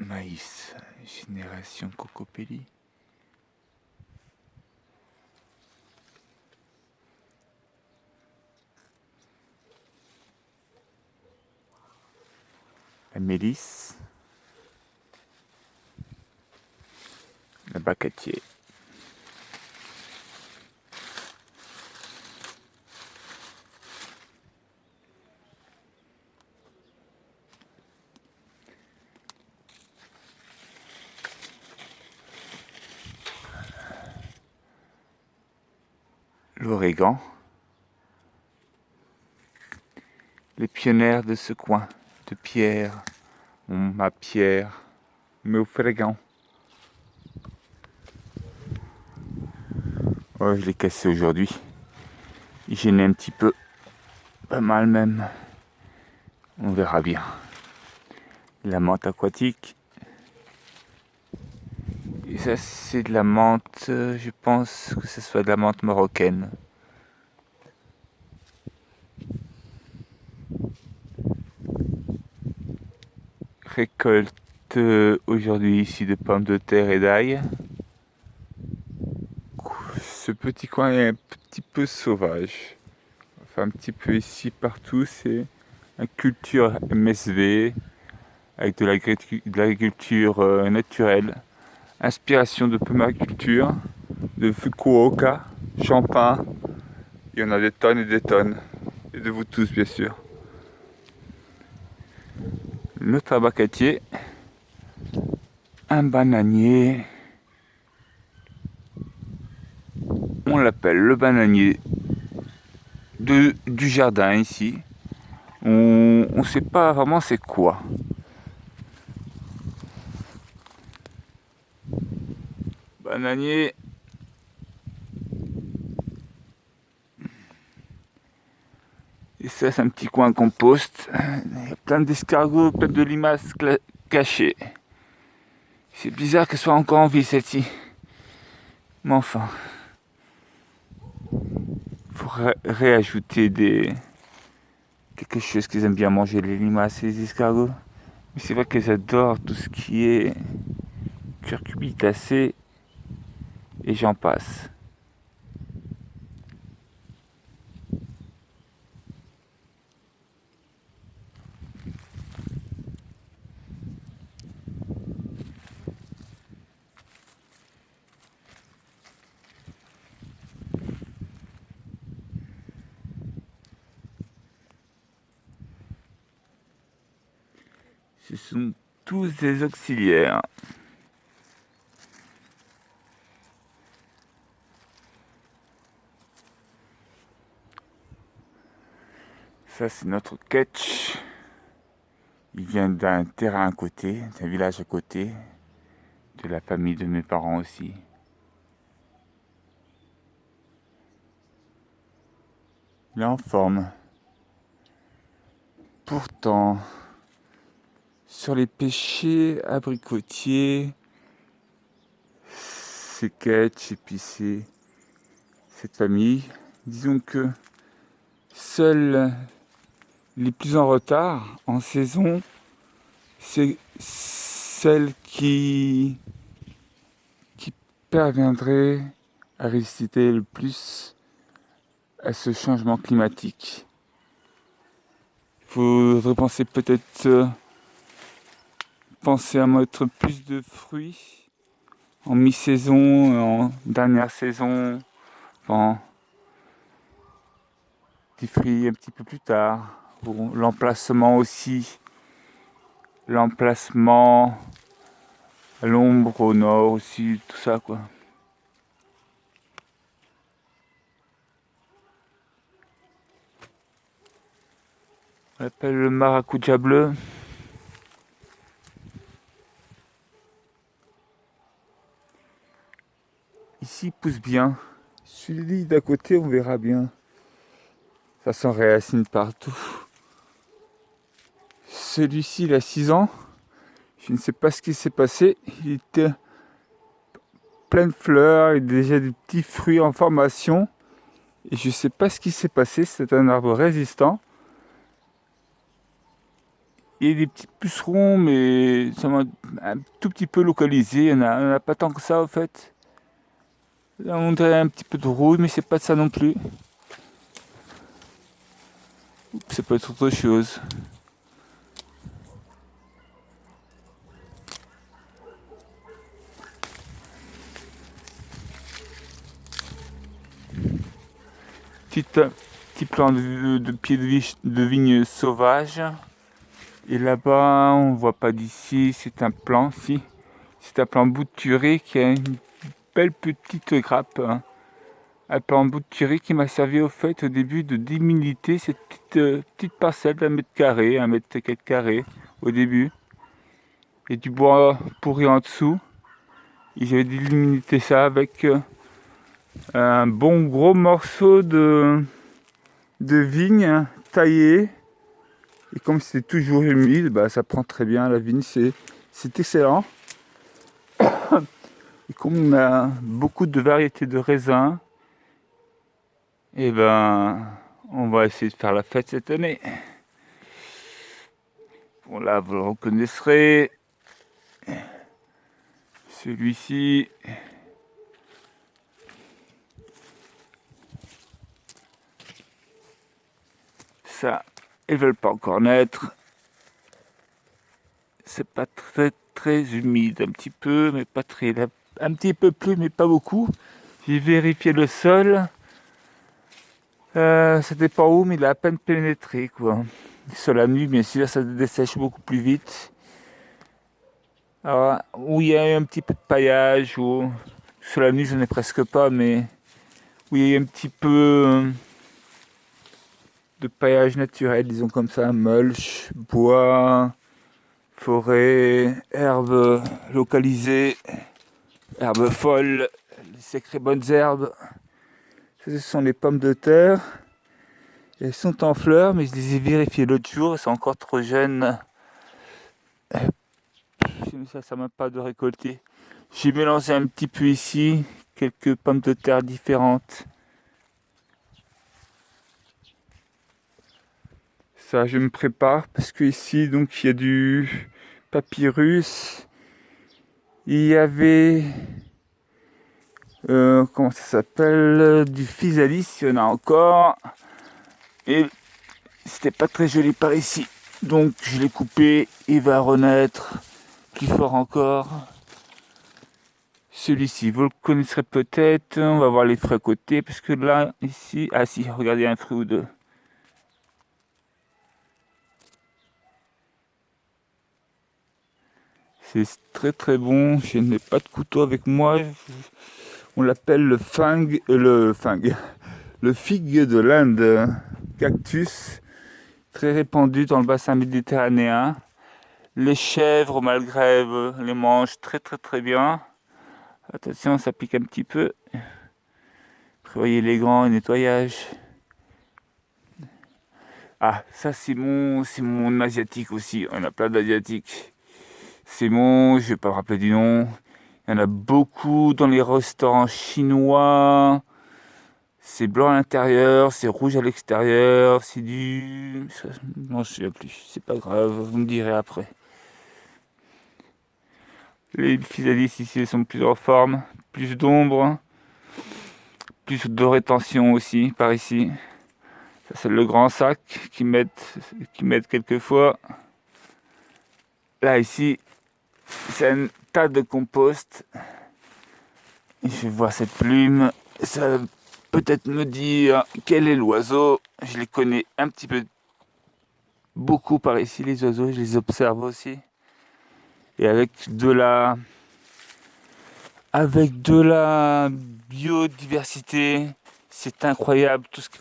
Maïs, génération Cocopelli. La mélisse. La bacatier. L'origan. Les pionnières de ce coin de pierre, ma pierre, mais au frégan. Oh, je l'ai cassé aujourd'hui. Il gênait un petit peu, pas mal même. On verra bien. La menthe aquatique. Et ça, c'est de la menthe, je pense que ce soit de la menthe marocaine. Récolte aujourd'hui ici de pommes de terre et d'ail. Ce petit coin est un petit peu sauvage. Enfin, un petit peu ici, partout, c'est une culture MSV avec de l'agriculture naturelle. Inspiration de permaculture, de Fukuoka, Champagne. Il y en a des tonnes et des tonnes. Et de vous tous, bien sûr. Le tabacatier. Un bananier. On l'appelle le bananier du jardin ici. On ne sait pas vraiment c'est quoi. Bananier. Et ça, c'est un petit coin compost. Il y a plein d'escargots, plein de limaces cachées. C'est bizarre qu'elle soit encore en vie, celle-ci. Mais enfin. Il faut réajouter quelque chose qu'ils aiment bien manger, les limaces et les escargots. Mais c'est vrai qu'ils adorent tout ce qui est curcubitacé et j'en passe. Ce sont tous des auxiliaires. Ça, c'est notre catch. Il vient d'un terrain à côté, d'un village à côté, de la famille de mes parents aussi. Il est en forme. Pourtant, sur les pêchers abricotiers, c'est catch et puis c'est cette famille. Disons que seuls les plus en retard en saison, c'est celles qui parviendraient à résister le plus à ce changement climatique. Il faudrait penser à mettre plus de fruits en mi-saison, en dernière saison, enfin, des fruits un petit peu plus tard. Bon, l'emplacement aussi, l'emplacement à l'ombre, au nord aussi, tout ça quoi. On l'appelle le maracuja bleu. Ici il pousse bien. Celui d'à côté on verra bien. Ça s'en réacine partout. Celui-ci il a 6 ans. Je ne sais pas ce qui s'est passé. Il était plein de fleurs et déjà des petits fruits en formation. Et je ne sais pas ce qui s'est passé. C'est un arbre résistant. Il y a des petits pucerons, mais ça m'a un tout petit peu localisé. Il y en a pas tant que ça, en fait. Là, on dirait un petit peu de rouille, mais c'est pas ça non plus. Ça peut être autre chose. Petit, petit plant de pied de vigne sauvage. Et là-bas, on voit pas d'ici, c'est un plant, si. C'est un plant bouturé qui a une belle petite grappe, hein. Un plant bouturé qui m'a servi au fait au début de délimiter cette petite parcelle d'un mètre carré, un mètre et quelques carrés au début. Et du bois pourri en dessous. Et j'avais délimité ça avec un bon gros morceau de vigne taillé. Et comme c'est toujours humide, bah, ça prend très bien la vigne, c'est excellent. Et comme on a beaucoup de variétés de raisins, et ben on va essayer de faire la fête cette année. Bon là vous le reconnaîtrez. Celui-ci. Ça, ils veulent pas encore naître. C'est pas très humide, un petit peu, mais pas très. Un petit peu plus, mais pas beaucoup. J'ai vérifié le sol. Ça dépend où, mais il a à peine pénétré, quoi. Sur la nuit, bien sûr, ça dessèche beaucoup plus vite. Alors, où il y a un petit peu de paillage, ou sur la nuit, je n'ai presque pas, mais où il y a un petit peu de paillage naturel, disons comme ça, mulch, bois, forêt, herbes localisées, herbes folles, les sacrées bonnes herbes. Ce sont les pommes de terre. Elles sont en fleurs, mais je les ai vérifiées l'autre jour, elles sont encore trop jeunes. Ça m'a pas de récolter. J'ai mélangé un petit peu ici, quelques pommes de terre différentes. Ça, je me prépare parce que ici, donc, il y a du papyrus. Il y avait, comment ça s'appelle, du physalis, il y en a encore. Et c'était pas très joli par ici. Donc, je l'ai coupé, il va renaître plus fort encore. Celui-ci, vous le connaisserez peut-être. On va voir les fruits à côté, parce que là, ici, ah si, regardez un fruit ou deux. C'est très bon. Je n'ai pas de couteau avec moi. On l'appelle le figue de l'Inde, cactus, très répandu dans le bassin méditerranéen. Les chèvres au Malgrève les mangent très bien. Attention, ça pique un petit peu. Prévoyez les gants et nettoyage. Ah, ça c'est mon asiatique aussi. On a plein d'asiatiques. C'est mon, je vais pas me rappeler du nom. Il y en a beaucoup dans les restaurants chinois. C'est blanc à l'intérieur, c'est rouge à l'extérieur, c'est du... Non, je ne sais plus, c'est pas grave, vous me direz après. Les physalis ici sont de plusieurs formes, plus d'ombre, plus de rétention aussi par ici. Ça c'est le grand sac qui mettent quelquefois. Là ici, c'est un tas de compost. Et je vais voir cette plume, ça va peut-être me dire quel est l'oiseau. Je les connais un petit peu, beaucoup par ici les oiseaux, je les observe aussi. Et avec de la biodiversité, c'est incroyable tout ce qui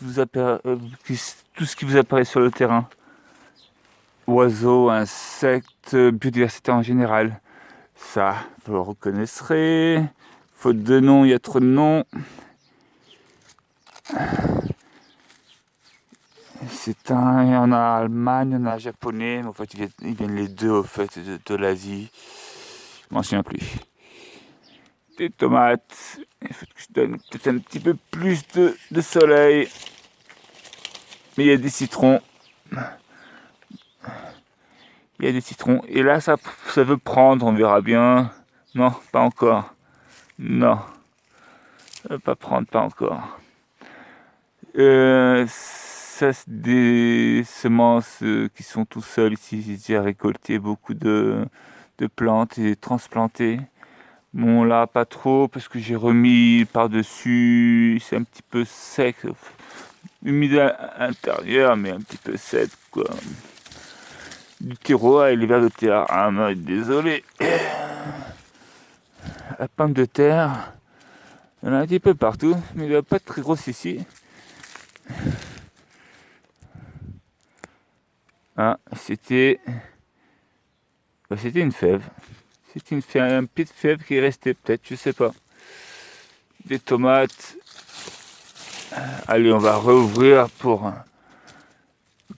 vous apparaît sur le terrain. Oiseaux, insectes, biodiversité en général. Ça, vous le reconnaîtrez. Faute de nom, il y a trop de noms. Il y en a en Allemagne, il y en a en japonais, mais en fait ils viennent les deux au fait de l'Asie. Je m'en souviens plus. Des tomates. Il faut que je donne peut-être un petit peu plus de soleil. Mais il y a des citrons. Il y a des citrons. Et là, ça veut prendre, on verra bien. Non, pas encore. Non, ça veut pas prendre, pas encore. Ça, c'est des semences qui sont tout seuls ici. J'ai déjà récolté beaucoup de plantes et transplanté. Bon, là, pas trop, parce que j'ai remis par-dessus. C'est un petit peu sec. Humide à l'intérieur, mais un petit peu sec, quoi. Du terreau et les vers de terre. Ah, non, désolé. La pomme de terre, il y en a un petit peu partout, mais elle ne doit pas être très grosse ici. Ah, c'était une fève. C'était une petite fève qui est restée, peut-être, je sais pas. Des tomates. Allez, on va rouvrir pour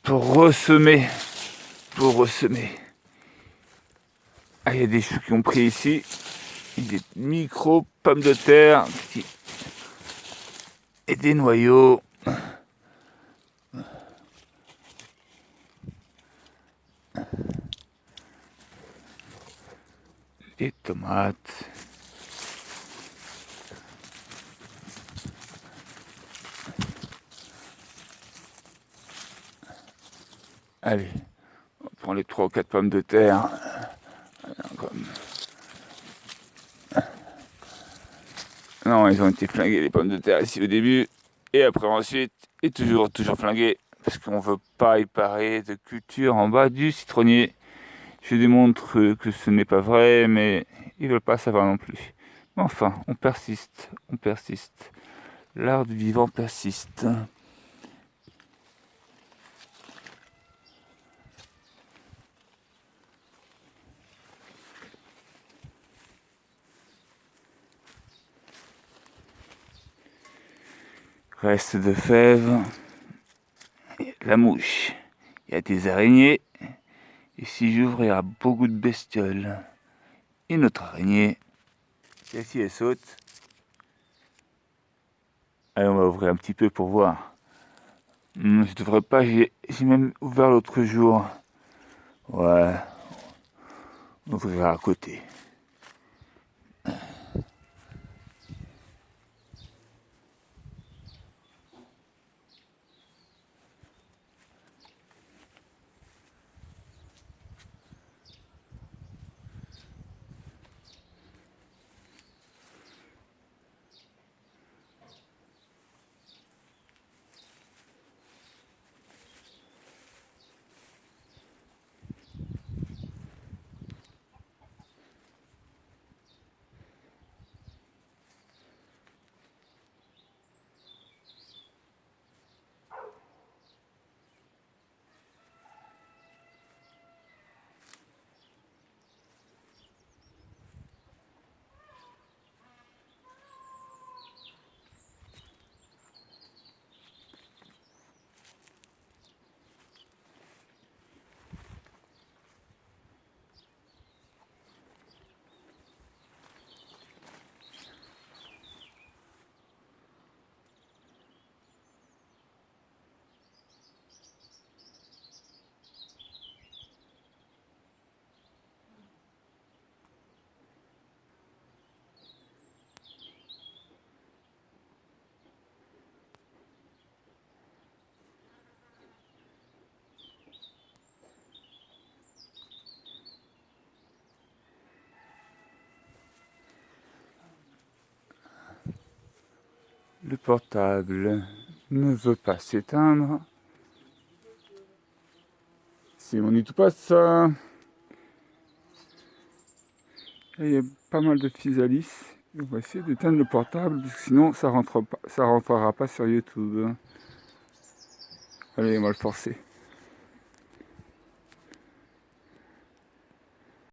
ressemer. Pour ressemer. Ah, il y a des choux qui ont pris ici. Des micro pommes de terre et des noyaux. Des tomates. Allez, on prend les 3 ou 4 pommes de terre. Non, ils ont été flingués les pommes de terre ici au début. Et après ensuite, et toujours flingués. Parce qu'on veut pas y parer de culture en bas du citronnier. Je démontre que ce n'est pas vrai, mais ils veulent pas savoir non plus. Mais enfin, on persiste, on persiste. L'art du vivant persiste. Reste de fèves, la mouche. Il y a des araignées. Et si j'ouvre, il y aura beaucoup de bestioles. Et notre araignée, celle-ci, elle saute. Allez, on va ouvrir un petit peu pour voir. Je devrais pas, j'ai même ouvert l'autre jour. Ouais, on ouvrira à côté. Le portable ne veut pas s'éteindre. Si on n'y touche pas ça. Il y a pas mal de physalis. On va essayer d'éteindre le portable, parce que sinon ça rentrera pas sur YouTube. Allez, on va le forcer.